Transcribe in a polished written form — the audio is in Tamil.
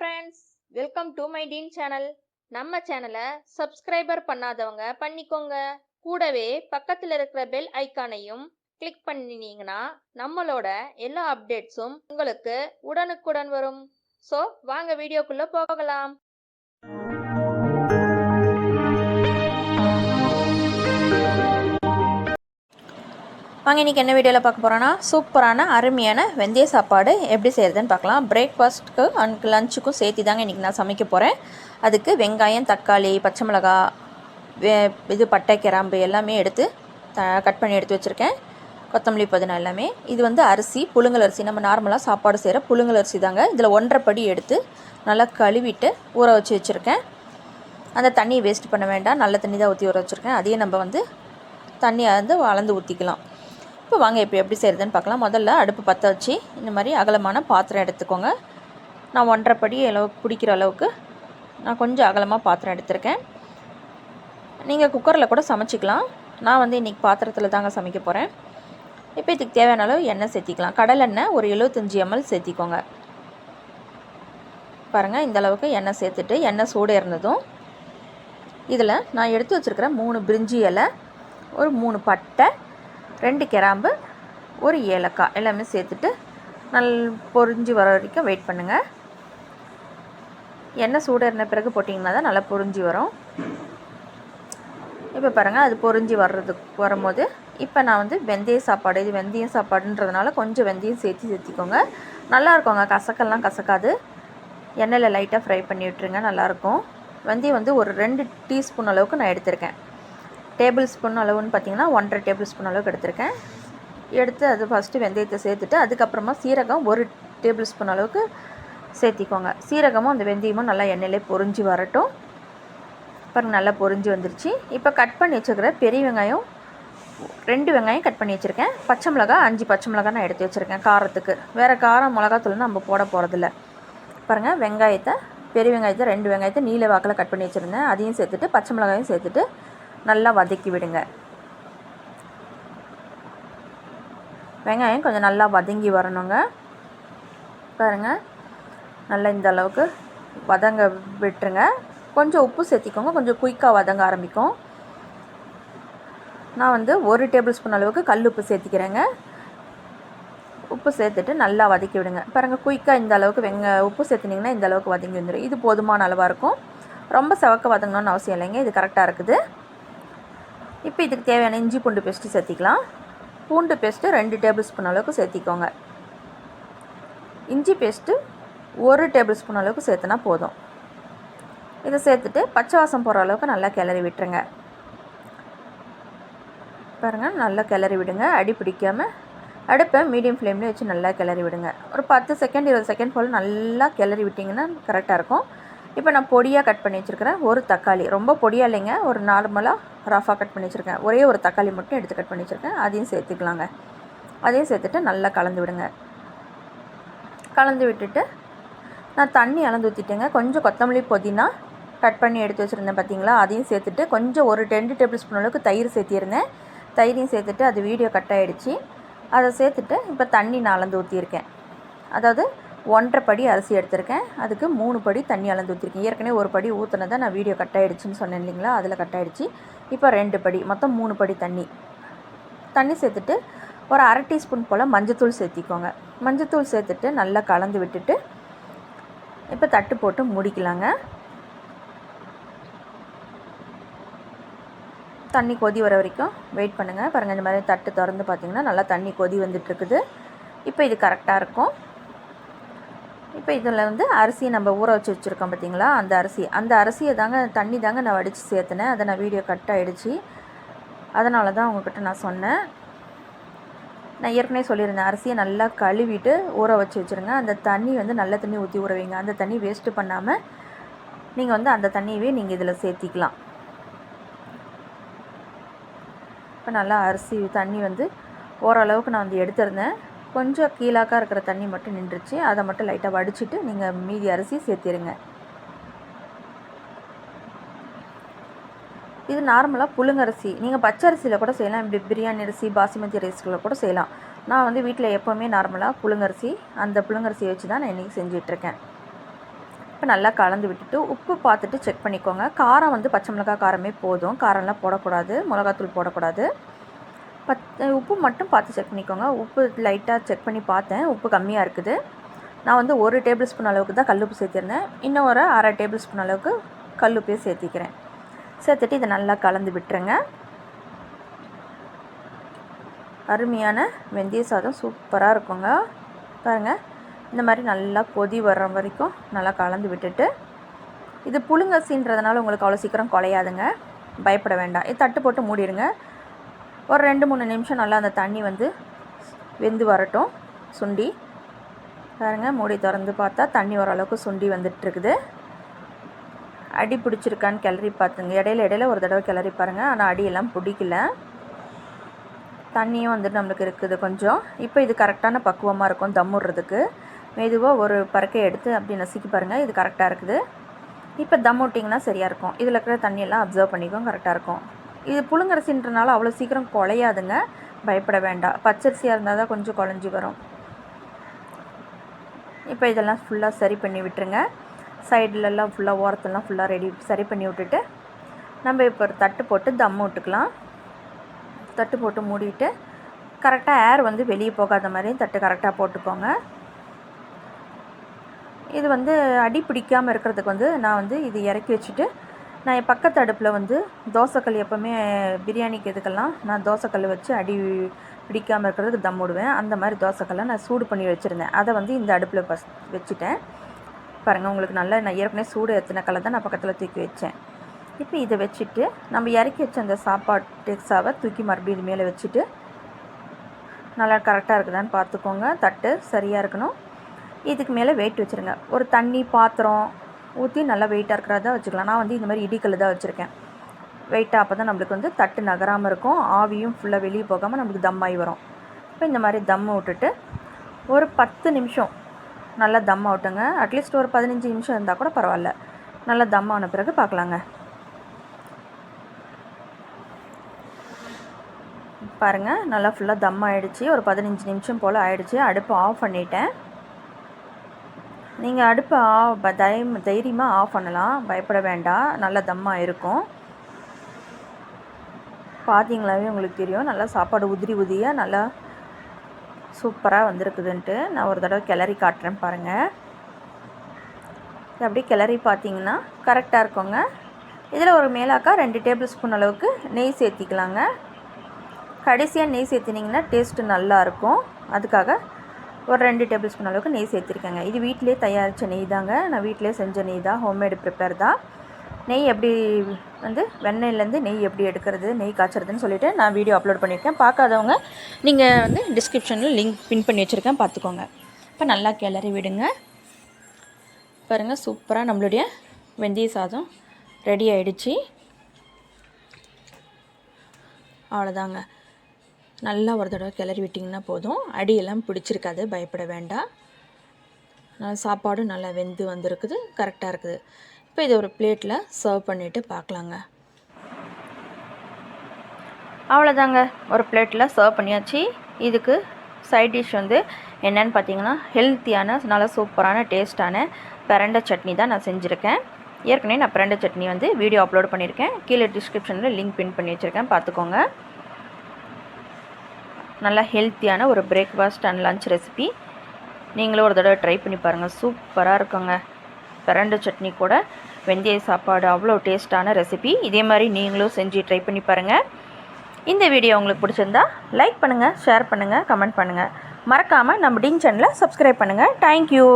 Friends, welcome to my dean channel. நம்ம சேனலை சப்ஸ்கிரைபர் பண்ணாதவங்க பண்ணிக்கோங்க. கூடவே பக்கத்தில் இருக்கிற பெல் ஐக்கானையும் கிளிக் பண்ணினீங்கன்னா நம்மளோட எல்லா அப்டேட்ஸும் உங்களுக்கு உடனுக்குடன் வரும். ஸோ வாங்க வீடியோக்குள்ள போகலாம். வாங்க இன்றைக்கி என்ன வீடியோவில் பார்க்க போகிறோன்னா சூப்பரான அருமையான வெந்தய சாப்பாடு எப்படி செய்கிறதுன்னு பார்க்கலாம். பிரேக்ஃபாஸ்ட்டுக்கு அண்ட் லஞ்சுக்கும் சேர்த்து தாங்க இன்றைக்கி நான் சமைக்க போகிறேன். அதுக்கு வெங்காயம், தக்காளி, பச்சை மிளகா, பட்டை, கிராம்பு எல்லாமே எடுத்து கட் பண்ணி எடுத்து வச்சுருக்கேன். கொத்தமல்லி, புதினா எல்லாமே. இது வந்து அரிசி, புழுங்கல் அரிசி, நம்ம நார்மலாக சாப்பாடு செய்கிற புழுங்கல் அரிசி தாங்க. இதில் 1.5 படி எடுத்து நல்லா கழுவிட்டு ஊற வச்சு வச்சுருக்கேன். அந்த தண்ணியை வேஸ்ட் பண்ண வேண்டாம், நல்ல தண்ணி தான் ஊற்றி ஊற வச்சுருக்கேன். அதையும் நம்ம வந்து தண்ணியை வந்து அளந்து ஊற்றிக்கலாம். இப்போ வாங்க இப்போ எப்படி செய்கிறதுன்னு பார்க்கலாம். முதல்ல அடுப்பு பற்ற வச்சு இந்த மாதிரி அகலமான பாத்திரம் எடுத்துக்கோங்க. நான் 1.5 படி அளவுக்கு பிடிக்கிற அளவுக்கு நான் கொஞ்சம் அகலமாக பாத்திரம் எடுத்திருக்கேன். நீங்கள் குக்கரில் கூட சமைச்சிக்கலாம். நான் வந்து இன்றைக்கி பாத்திரத்தில் தாங்க சமைக்க போகிறேன். இப்போ இதுக்கு தேவையான அளவு எண்ணெய் சேர்த்திக்கலாம். கடலெண்ணெய் ஒரு 75 ml சேர்த்திக்கோங்க. பாருங்கள், இந்த அளவுக்கு எண்ணெய் சேர்த்துட்டு எண்ணெய் சூடு இருந்ததும் இதில் நான் எடுத்து வச்சுருக்கிற 3 பிரிஞ்சி இலை, ஒரு 3 பட்டை, 2 கிராம்பு, ஒரு ஏலக்காய் எல்லாமே சேர்த்துட்டு பொரிஞ்சு வர வரைக்கும் வெயிட் பண்ணுங்கள். எண்ணெய் சூடான பிறகு போட்டிங்கன்னா தான் நல்லா பொரிஞ்சு வரும். இப்போ பாருங்கள், அது பொரிஞ்சு வரும்போது இப்போ நான் வந்து வெந்தய சாப்பாடு, இது வெந்தயம் சாப்பாடுன்றதுனால கொஞ்சம் வெந்தயம் சேர்த்திக்கோங்க. நல்லா இருக்குங்க, கசக்கெல்லாம் கசக்காது. எண்ணெயில் லைட்டாக ஃப்ரை பண்ணி விட்டுருங்க, நல்லாயிருக்கும். வெந்தயம் வந்து ஒரு 2 டீஸ்பூன் அளவுக்கு நான் எடுத்திருக்கேன். டேபிள் ஸ்பூன் அளவுன்னு பார்த்தீங்கன்னா 1.5 டேபிள் ஸ்பூன் அளவுக்கு எடுத்திருக்கேன். எடுத்து அது ஃபஸ்ட்டு வெந்தயத்தை சேர்த்துட்டு அதுக்கப்புறமா சீரகம் 1 டேபிள் ஸ்பூன் அளவுக்கு சேர்த்திக்கோங்க. சீரகமும் அந்த வெந்தயமும் நல்லா எண்ணெயிலே பொரிஞ்சு வரட்டும். பாருங்கள், நல்லா பொரிஞ்சு வந்துருச்சு. இப்போ கட் பண்ணி வச்சுருக்கிற பெரிய வெங்காயம் 2 வெங்காயம் கட் பண்ணி வச்சுருக்கேன். பச்சை மிளகா 5 பச்சை மிளகா நான் எடுத்து வச்சுருக்கேன் காரத்துக்கு. வேறு காரம் மிளகாத்தூள் நம்ம போட போகிறதில்ல. பாருங்கள், பெரிய வெங்காயத்தை 2 வெங்காயத்தை நீல வாக்கில் கட் பண்ணி வச்சுருந்தேன். அதையும் சேர்த்துட்டு பச்சை மிளகாயும் சேர்த்துட்டு நல்லா வதக்கி விடுங்க. வெங்காயம் கொஞ்சம் நல்லா வதங்கி வரணுங்க. பாருங்கள், நல்லா இந்த அளவுக்கு வதங்க விட்டுருங்க. கொஞ்சம் உப்பு சேர்த்திக்கோங்க, கொஞ்சம் குயிக்காக வதங்க ஆரம்பிக்கும். நான் வந்து 1 டேபிள் ஸ்பூன் அளவுக்கு கல் உப்பு சேர்த்திக்கிறேங்க. உப்பு சேர்த்துட்டு நல்லா வதக்கி விடுங்க. பாருங்கள், குயிக்காக இந்த அளவுக்கு உப்பு சேர்த்துனிங்கன்னா இந்த அளவுக்கு வதங்கி வந்துடும். இது போதுமான அளவாக இருக்கும். ரொம்ப செவக்க வதங்கணும்னு அவசியம் இல்லைங்க, இது கரெக்டாக இருக்குது. இப்போ இதுக்கு தேவையான இஞ்சி பூண்டு பேஸ்ட்டு சேர்த்திக்கலாம். பூண்டு பேஸ்ட்டு 2 டேபிள் ஸ்பூன் அளவுக்கு சேர்த்திக்கோங்க. இஞ்சி பேஸ்ட்டு 1 டேபிள் ஸ்பூன் அளவுக்கு சேர்த்துனா போதும். இதை சேர்த்துட்டு பச்சை வாசம் போகிற அளவுக்கு நல்லா கிளறி விட்டுருங்க. பாருங்கள், நல்லா கிளறி விடுங்க. அடி பிடிக்காமல் அடுப்பை மீடியம் ஃப்ளேமில் வச்சு நல்லா கிளறி விடுங்க. ஒரு 10 செகண்ட் 20 செகண்ட் போல் நல்லா கிளறி விட்டிங்கன்னா கரெக்டாக இருக்கும். இப்போ நான் பொடியாக கட் பண்ணி வச்சுருக்கிறேன் ஒரு தக்காளி, ரொம்ப பொடியாக இல்லைங்க, ஒரு நார்மலாக ரஃபாக கட் பண்ணி வச்சுருக்கேன். ஒரே ஒரு தக்காளி மட்டும் எடுத்து கட் பண்ணி வச்சுருக்கேன். அதையும் சேர்த்துக்கலாங்க. அதையும் சேர்த்துட்டு நல்லா கலந்து விடுங்க. கலந்து விட்டுட்டு நான் தண்ணி அளந்து ஊற்றிட்டேங்க. கொஞ்சம் கொத்தமல்லி, புதினா கட் பண்ணி எடுத்து வச்சுருந்தேன் பார்த்தீங்களா, அதையும் சேர்த்துட்டு கொஞ்சம் ஒரு 2 டேபிள் ஸ்பூன் அளவுக்கு தயிர் சேர்த்திருந்தேன். தயிரையும் சேர்த்துட்டு அது வீடியோ கட் ஆகிடுச்சு. அதை சேர்த்துட்டு இப்போ தண்ணி நான் அளந்து ஊற்றியிருக்கேன். அதாவது 1.5 படி அரிசி எடுத்திருக்கேன், அதுக்கு 3 படி தண்ணி அளந்து ஊற்றிருக்கேன். ஏற்கனவே 1 படி ஊற்றினதை நான் வீடியோ கட் ஆகிடுச்சின்னு சொன்னேன் இல்லைங்களா, அதில் கட் ஆகிடுச்சு. இப்போ 2 படி, மொத்தம் 3 படி தண்ணி சேர்த்துட்டு ஒரு 1/2 டீஸ்பூன் போல் மஞ்சத்தூள் சேர்த்திக்கோங்க. மஞ்சத்தூள் சேர்த்துட்டு நல்லா கலந்து விட்டுட்டு இப்போ தட்டு போட்டு மூடிக்கலாங்க. தண்ணி கொதி வர வரைக்கும் வெயிட் பண்ணுங்கள். பாருங்கள், இந்த மாதிரி தட்டு திறந்து பார்த்திங்கன்னா நல்லா தண்ணி கொதி வந்துட்டுருக்குது. இப்போ இது கரெக்டாக இருக்கும். இப்போ இதில் வந்து அரிசியை நம்ம ஊற வச்சு வச்சுருக்கோம் பார்த்தீங்களா, அந்த அரிசியை தண்ணி தாங்க நான் வடித்து சேர்த்துனேன். அதை நான் வீடியோ கட் ஆகிடுச்சு, அதனால தான் உங்கள்கிட்ட நான் சொன்னேன். நான் ஏற்கனவே சொல்லியிருந்தேன், அரிசியை நல்லா கழுவிட்டு ஊற வச்சு வச்சுருங்க. அந்த தண்ணி வந்து நல்ல தண்ணி ஊற்றி ஊற வைங்க. அந்த தண்ணி வேஸ்ட்டு பண்ணாமல் நீங்கள் வந்து அந்த தண்ணியவே நீங்கள் இதில் சேர்த்திக்கலாம். இப்போ நல்லா அரிசி தண்ணி வந்து ஓரளவுக்கு நான் வந்து எடுத்துருந்தேன். கொஞ்சம் கீழாக்காக இருக்கிற தண்ணி மட்டும் நின்றுச்சு. அதை மட்டும் லைட்டாக வடிச்சிட்டு நீங்கள் மீதி அரிசி சேர்த்திருங்க. இது நார்மலாக புழுங்கரிசி, நீங்கள் பச்சை அரிசியில் கூட செய்யலாம். இப்படி பிரியாணி அரிசி, பாசுமதி ரைஸில் கூட செய்யலாம். நான் வந்து வீட்டில் எப்போவுமே நார்மலாக புழுங்கரிசி, அந்த புழுங்கரிசியை வச்சு தான் நான் இன்றைக்கி செஞ்சிட்ருக்கேன். இப்போ நல்லா கலந்து விட்டுட்டு உப்பு பார்த்துட்டு செக் பண்ணிக்கோங்க. காரம் வந்து பச்சை மிளகாய் காரமே போதும், காரம்லாம் போடக்கூடாது, மிளகாத்தூள் போடக்கூடாது. உப்பு மட்டும் பார்த்து செக் பண்ணிக்கோங்க. உப்பு லைட்டாக செக் பண்ணி பார்த்தேன், உப்பு கம்மியாக இருக்குது. நான் வந்து 1 டேபிள் ஸ்பூன் அளவுக்கு தான் கல்லுப்பு சேர்த்திருந்தேன். இன்னும் ஒரு 1/2 டேபிள் ஸ்பூன் அளவுக்கு கல்லுப்பே சேர்த்திக்கிறேன். சேர்த்துட்டு இதை நல்லா கலந்து விட்டுருங்க. அருமையான வெந்தய சாதம் சூப்பராக இருக்குங்க. பாருங்கள், இந்த மாதிரி நல்லா கொதி வர்ற வரைக்கும் நல்லா கலந்து விட்டுட்டு, இது புழுங்கரிசின்றதுனால உங்களுக்கு அவ்வளோ சீக்கிரம் குலையாதுங்க, பயப்பட வேண்டாம். இது தட்டு போட்டு மூடிடுங்க. ஒரு 2-3 நிமிஷம் நல்லா அந்த தண்ணி வந்து வெந்து வரட்டும். சுண்டி பாருங்கள், மூடி திறந்து பார்த்தா தண்ணி ஓரளவுக்கு சுண்டி வந்துட்டுருக்குது. அடி பிடிச்சிருக்கான்னு கிளறி பார்த்துங்க. இடையில ஒரு தடவை கிளறி பாருங்கள். ஆனால் அடியெல்லாம் பிடிக்கல, தண்ணியும் வந்துட்டு நம்மளுக்கு இருக்குது கொஞ்சம். இப்போ இது கரெக்டான பக்குவமாக இருக்கும் தம்முடுறதுக்கு. மெதுவாக ஒரு பறக்கை எடுத்து அப்படி நசுக்கி பாருங்கள், இது கரெக்டாக இருக்குது. இப்போ தம் விட்டிங்கன்னா சரியாக இருக்கும். இதில் இருக்கிற தண்ணியெல்லாம் அப்சர்வ் பண்ணிக்கும், கரெக்டாக இருக்கும். இது புழுங்கரிசின்றனால அவ்வளோ சீக்கிரம் குலையாதுங்க, பயப்பட வேண்டாம். பச்சரிசியாக இருந்தால் தான் கொஞ்சம் குழஞ்சி வரும். இப்போ இதெல்லாம் ஃபுல்லாக சரி பண்ணி விட்டுருங்க. சைட்லலாம் ஃபுல்லாக ஓரத்துலாம் ஃபுல்லாக சரி பண்ணி விட்டுட்டு நம்ம இப்போ ஒரு தட்டு போட்டு தம் விட்டுக்கலாம். தட்டு போட்டு மூடிட்டு கரெக்டாக ஏர் வந்து வெளியே போகாத மாதிரி தட்டு கரெக்டாக போட்டுக்கோங்க. இது வந்து அடி பிடிக்காமல் இருக்கிறதுக்கு வந்து நான் வந்து இது இறக்கி வச்சுட்டு, நான் என் பக்கத்து அடுப்பில் வந்து தோசைக்கல், எப்போவுமே பிரியாணிக்கு இதுக்கெல்லாம் நான் தோசைக்கல் வச்சு அடி பிடிக்காமல் இருக்கிறதுக்கு தம் விடுவேன். அந்த மாதிரி தோசைக்கல்லை நான் சூடு பண்ணி வச்சுருந்தேன். அதை வந்து இந்த அடுப்பில் வச்சுட்டேன். பாருங்கள், உங்களுக்கு நல்லா நான் ஏற்கனவே சூடு ஏற்றின கல்லை தான் நான் பக்கத்தில் தூக்கி வச்சேன். இப்போ இதை வச்சுட்டு நம்ம இறக்கி வச்ச அந்த சாப்பாட்டு எக்ஸாவை தூக்கி மறுபடியும் இது மேலே வச்சுட்டு நல்லா கரெக்டாக இருக்குதான்னு பார்த்துக்கோங்க. தட்டு சரியாக இருக்கணும். இதுக்கு மேலே வெயிட் வச்சுருங்க. ஒரு தண்ணி பாத்திரம் ஊற்றி நல்லா வெயிட்டாக இருக்கிறதா வச்சுக்கலாம். நான் வந்து இந்த மாதிரி இடிக்கல் தான் வச்சுருக்கேன் வெயிட்டாக. அப்போ தான் நம்மளுக்கு வந்து தட்டு நகராமல் இருக்கும், ஆவியும் ஃபுல்லாக வெளியே போகாமல் நம்மளுக்கு தம்மாகி வரும். இப்போ இந்த மாதிரி தம்மை விட்டுட்டு ஒரு 10 நிமிஷம் நல்லா தம் விட்டுங்க. அட்லீஸ்ட் ஒரு 15 நிமிஷம் இருந்தால் கூட பரவாயில்ல. நல்லா தம் ஆன பிறகு பார்க்கலாங்க. பாருங்கள், நல்லா ஃபுல்லாக தம் ஆகிடுச்சி. ஒரு 15 நிமிஷம் போல் ஆகிடுச்சி. அடுப்பு ஆஃப் பண்ணிட்டேன். நீங்கள் அடுப்பை தைரியமாக ஆஃப் பண்ணலாம், பயப்பட வேண்டாம். நல்லா தம்மாக இருக்கும். பார்த்தீங்களாவே உங்களுக்கு தெரியும், நல்லா சாப்பாடு உதிரியாக நல்லா சூப்பராக வந்திருக்குதுன்ட்டு. நான் ஒரு தடவை கிளறி காட்டுறேன் பாருங்கள். அப்படியே கிளறி பார்த்தீங்கன்னா கரெக்டாக இருக்குங்க. இதில் ஒரு மேலாக்கா 2 டேபிள் ஸ்பூன் அளவுக்கு நெய் சேர்த்திக்கலாங்க. கடைசியாக நெய் சேர்த்தினிங்கன்னா டேஸ்ட்டு நல்லாயிருக்கும். அதுக்காக ஒரு 2 டேபிள் ஸ்பூன் அளவுக்கு நெய் சேர்த்திருக்கேங்க. இது வீட்டிலே தயாரித்த நெய் தாங்க, நான் வீட்டிலே செஞ்ச நெய் தான், ஹோம்மேடு ப்ரிப்பேர் தான். நெய் எப்படி வந்து வெண்ணெயிலேருந்து நெய் எப்படி எடுக்கிறது, நெய் காய்ச்சறதுன்னு சொல்லிவிட்டு நான் வீடியோ அப்லோட் பண்ணியிருக்கேன். பார்க்காதவங்க நீங்கள் வந்து டிஸ்கிரிப்ஷனில் லிங்க் பின் பண்ணி வச்சுருக்கேன், பார்த்துக்கோங்க. இப்போ நல்லா கிளறி விடுங்க. பாருங்கள், சூப்பராக நம்மளுடைய வெந்தய சாதம் ரெடி ஆகிடுச்சி. அவ்வளோதாங்க. நல்லா ஒரு தடவை கிளறி விட்டிங்கன்னா போதும். அடியெல்லாம் பிடிச்சிருக்காது, பயப்பட வேண்டாம். சாப்பாடும் நல்லா வெந்து வந்திருக்குது, கரெக்டாக இருக்குது. இப்போ இதை ஒரு பிளேட்டில் சர்வ் பண்ணிவிட்டு பார்க்கலாங்க. அவ்வளோதாங்க, ஒரு பிளேட்டில் சர்வ் பண்ணியாச்சு. இதுக்கு சைட் டிஷ் வந்து என்னென்னு பார்த்தீங்கன்னா, ஹெல்த்தியான நல்லா சூப்பரான டேஸ்ட்டான பிரண்டை சட்னி தான் நான் செஞ்சுருக்கேன். ஏற்கனவே நான் பிரண்டை சட்னி வந்து வீடியோ அப்லோட் பண்ணியிருக்கேன், கீழே டிஸ்கிரிப்ஷனில் லிங்க் பின் பண்ணி வச்சுருக்கேன், பார்த்துக்கோங்க. நல்லா ஹெல்த்தியான ஒரு பிரேக்ஃபாஸ்ட் அண்ட் லன்ச் ரெசிபி. நீங்களும் ஒரு தடவை ட்ரை பண்ணி பாருங்கள், சூப்பராக இருக்குங்க. பிரண்டை சட்னி கூட வெந்தய சாப்பாடு அவ்வளோ டேஸ்ட்டான ரெசிபி. இதே மாதிரி நீங்களும் செஞ்சு ட்ரை பண்ணி பாருங்கள். இந்த வீடியோ உங்களுக்கு பிடிச்சிருந்தா லைக் பண்ணுங்கள், ஷேர் பண்ணுங்கள், கமெண்ட் பண்ணுங்கள். மறக்காமல் நம்ம டிங் சேனலை சப்ஸ்கிரைப் பண்ணுங்கள். தேங்க்யூ.